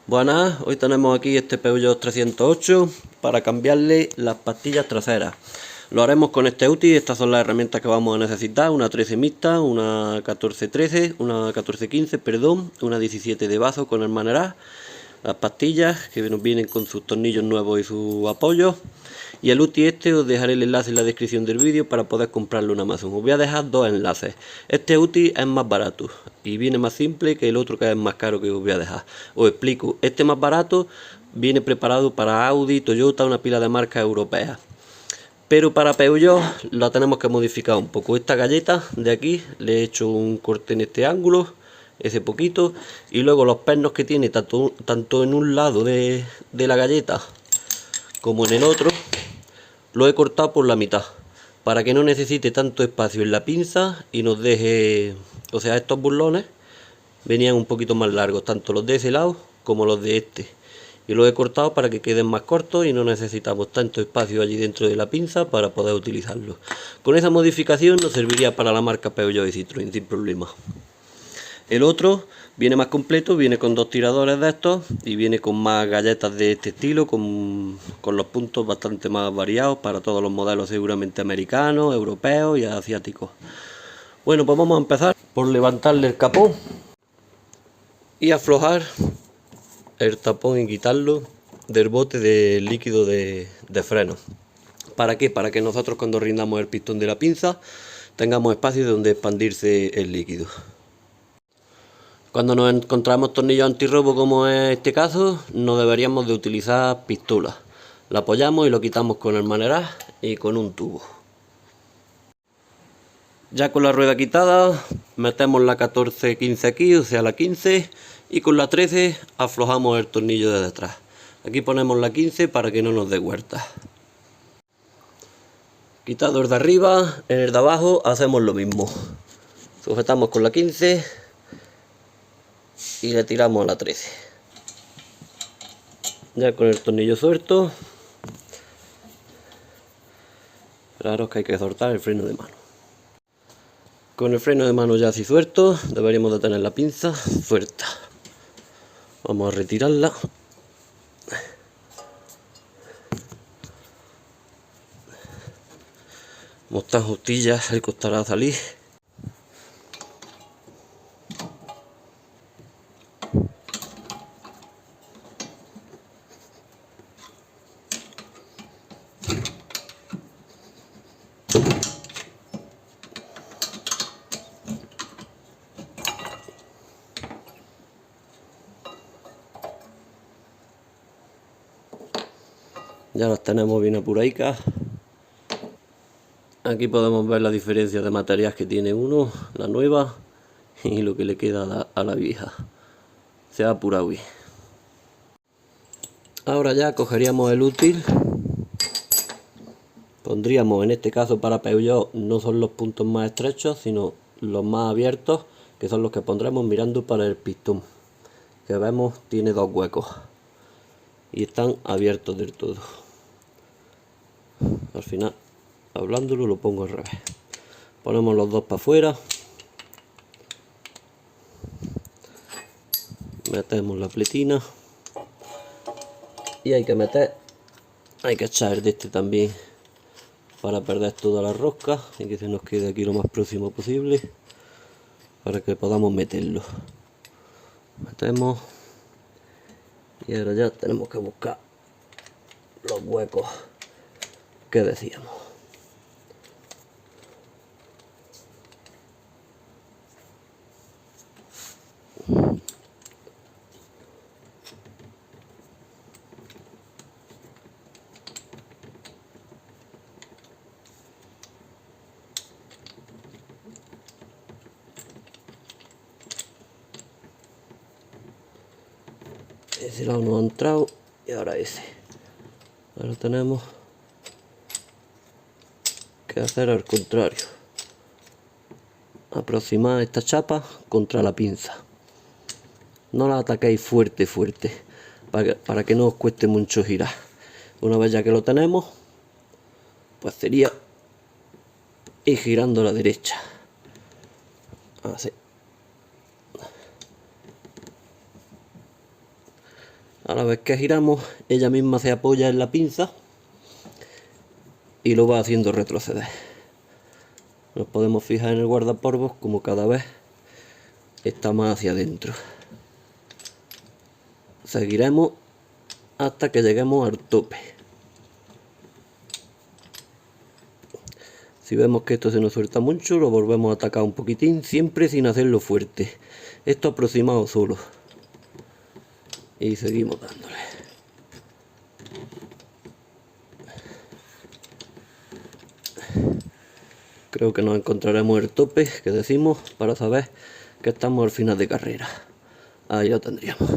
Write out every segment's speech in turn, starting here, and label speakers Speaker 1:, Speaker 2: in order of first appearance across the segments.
Speaker 1: Buenas, hoy tenemos aquí este Peugeot 308 para cambiarle las pastillas traseras. Lo haremos con este UTI. Estas son las herramientas que vamos a necesitar: una 13 mixta, una 1413, una 1415, perdón, una 17 de bazo con el manerá, las pastillas que nos vienen con sus tornillos nuevos y sus apoyos. Y el UTI este os dejaré el enlace en la descripción del vídeo para poder comprarlo en Amazon. Os voy a dejar dos enlaces. Este UTI es más barato y viene más simple que el otro, que es más caro, que os voy a dejar. Os explico. Este más barato viene preparado para Audi, Toyota, una pila de marcas europeas. Pero para Peugeot la tenemos que modificar un poco. Esta galleta de aquí le he hecho un corte en este ángulo, ese poquito, y luego los pernos que tiene tanto en un lado de la galleta como en el otro, lo he cortado por la mitad para que no necesite tanto espacio en la pinza y nos deje, o sea, estos burlones venían un poquito más largos, tanto los de ese lado como los de este, y los he cortado para que queden más cortos y no necesitamos tanto espacio allí dentro de la pinza para poder utilizarlo. Con esa modificación nos serviría para la marca Peugeot y Citroën sin problema. El otro viene más completo, viene con dos tiradores de estos y viene con más galletas de este estilo, con los puntos bastante más variados para todos los modelos, seguramente americanos, europeos y asiáticos. Bueno, pues vamos a empezar por levantarle el capó y aflojar el tapón y quitarlo del bote de líquido de freno. ¿Para qué? Para que nosotros, cuando rindamos el pistón de la pinza, tengamos espacio donde expandirse el líquido. Cuando nos encontramos tornillos antirrobo, como es este caso, no deberíamos de utilizar pistolas. La apoyamos y lo quitamos con el manerá y con un tubo. Ya con la rueda quitada, metemos la 14-15 aquí, o sea la 15, y con la 13 aflojamos el tornillo de detrás. Aquí ponemos la 15 para que no nos dé vueltas. Quitado el de arriba, en el de abajo hacemos lo mismo. Sujetamos con la 15 y le tiramos a la 13. Ya con el tornillo suelto, claro que hay que soltar el freno de mano. Con el freno de mano ya así suelto, deberíamos de tener la pinza suelta. Vamos a retirarla. Como están justillas, le costará salir. Ya las tenemos bien apuraditas. Aquí podemos ver la diferencia de material que tiene uno, la nueva, y lo que le queda a la vieja. Se ha apurado bien. Ahora ya cogeríamos el útil. Pondríamos, en este caso para Peugeot, no son los puntos más estrechos, sino los más abiertos, que son los que pondremos mirando para el pistón. Que vemos tiene dos huecos y están abiertos del todo. Al final, hablándolo, lo pongo al revés. Ponemos los dos para afuera, metemos la pletina y hay que echar de este también para perder toda la rosca y que se nos quede aquí lo más próximo posible para que podamos meterlo. Metemos y ahora ya tenemos que buscar los huecos que decíamos. Ese lado no ha entrado y ahora ese. Ahora tenemos que hacer al contrario, aproximar esta chapa contra la pinza. No la ataquéis fuerte para que no os cueste mucho girar. Una vez ya que lo tenemos, pues sería ir girando a la derecha, así. A la vez que giramos, ella misma se apoya en la pinza y lo va haciendo retroceder. Nos podemos fijar en el guardapolvos como cada vez está más hacia adentro. Seguiremos hasta que lleguemos al tope. Si vemos que esto se nos suelta mucho, lo volvemos a atacar un poquitín, siempre sin hacerlo fuerte. Esto aproximado solo. Y seguimos dándole. Creo que nos encontraremos el tope que decimos para saber que estamos al final de carrera. Ahí lo tendríamos.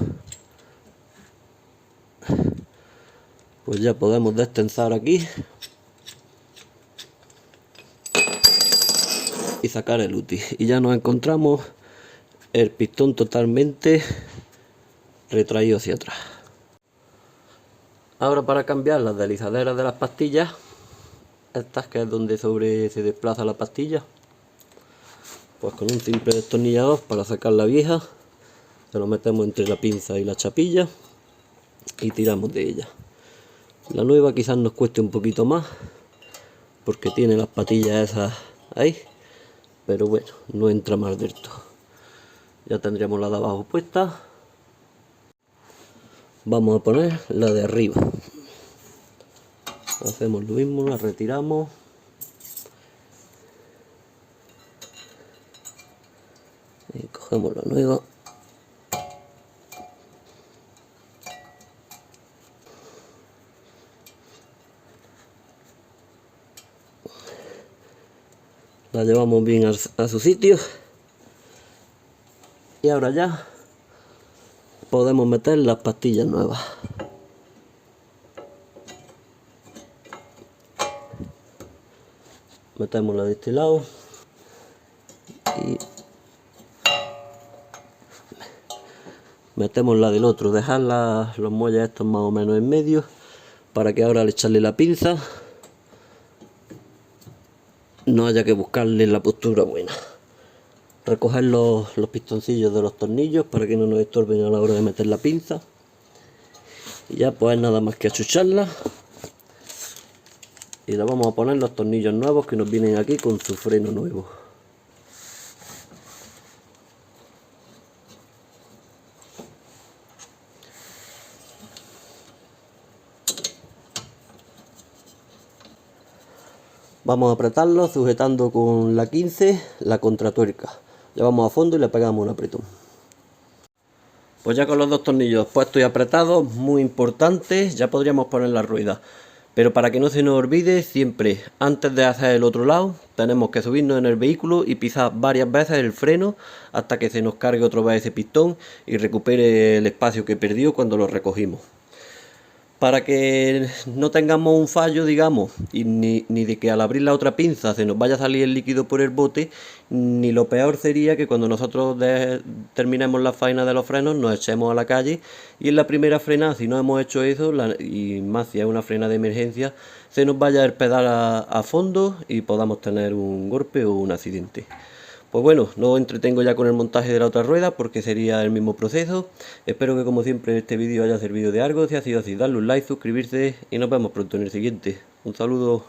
Speaker 1: Pues ya podemos destensar aquí y sacar el UTI. Y ya nos encontramos el pistón totalmente retraído hacia atrás. Ahora, para cambiar las deslizaderas de las pastillas, estas que es donde se desplaza la pastilla, pues con un simple destornillador para sacar la vieja, se lo metemos entre la pinza y la chapilla y tiramos de ella. La nueva quizás nos cueste un poquito más porque tiene las patillas esas ahí, pero bueno, no entra mal del todo. Ya tendríamos la de abajo puesta. Vamos a poner la de arriba. Hacemos lo mismo, la retiramos. Y cogemos la nueva. La llevamos bien a su sitio. Y ahora ya podemos meter las pastillas nuevas. Metemos la de este lado y metemos la del otro. Dejar los muelles estos más o menos en medio para que ahora al echarle la pinza no haya que buscarle la postura buena. Recoger los pistoncillos de los tornillos para que no nos estorben a la hora de meter la pinza. Y ya pues nada más que achucharla. Y le vamos a poner los tornillos nuevos que nos vienen aquí con su freno nuevo. Vamos a apretarlo sujetando con la 15 la contratuerca. Llevamos a fondo y le pegamos un apretón. Pues ya con los dos tornillos puestos y apretados, muy importante, ya podríamos poner la rueda. Pero para que no se nos olvide, siempre antes de hacer el otro lado, tenemos que subirnos en el vehículo y pisar varias veces el freno hasta que se nos cargue otra vez ese pistón y recupere el espacio que perdió cuando lo recogimos. Para que no tengamos un fallo, digamos, y ni de que al abrir la otra pinza se nos vaya a salir el líquido por el bote, ni lo peor sería que cuando nosotros terminemos la faena de los frenos nos echemos a la calle y en la primera frenada, si no hemos hecho eso, y más si es una frena de emergencia, se nos vaya el pedal a fondo y podamos tener un golpe o un accidente. Pues bueno, no entretengo ya con el montaje de la otra rueda porque sería el mismo proceso. Espero que como siempre este vídeo haya servido de algo. Si ha sido así, darle un like, suscribirse y nos vemos pronto en el siguiente. Un saludo.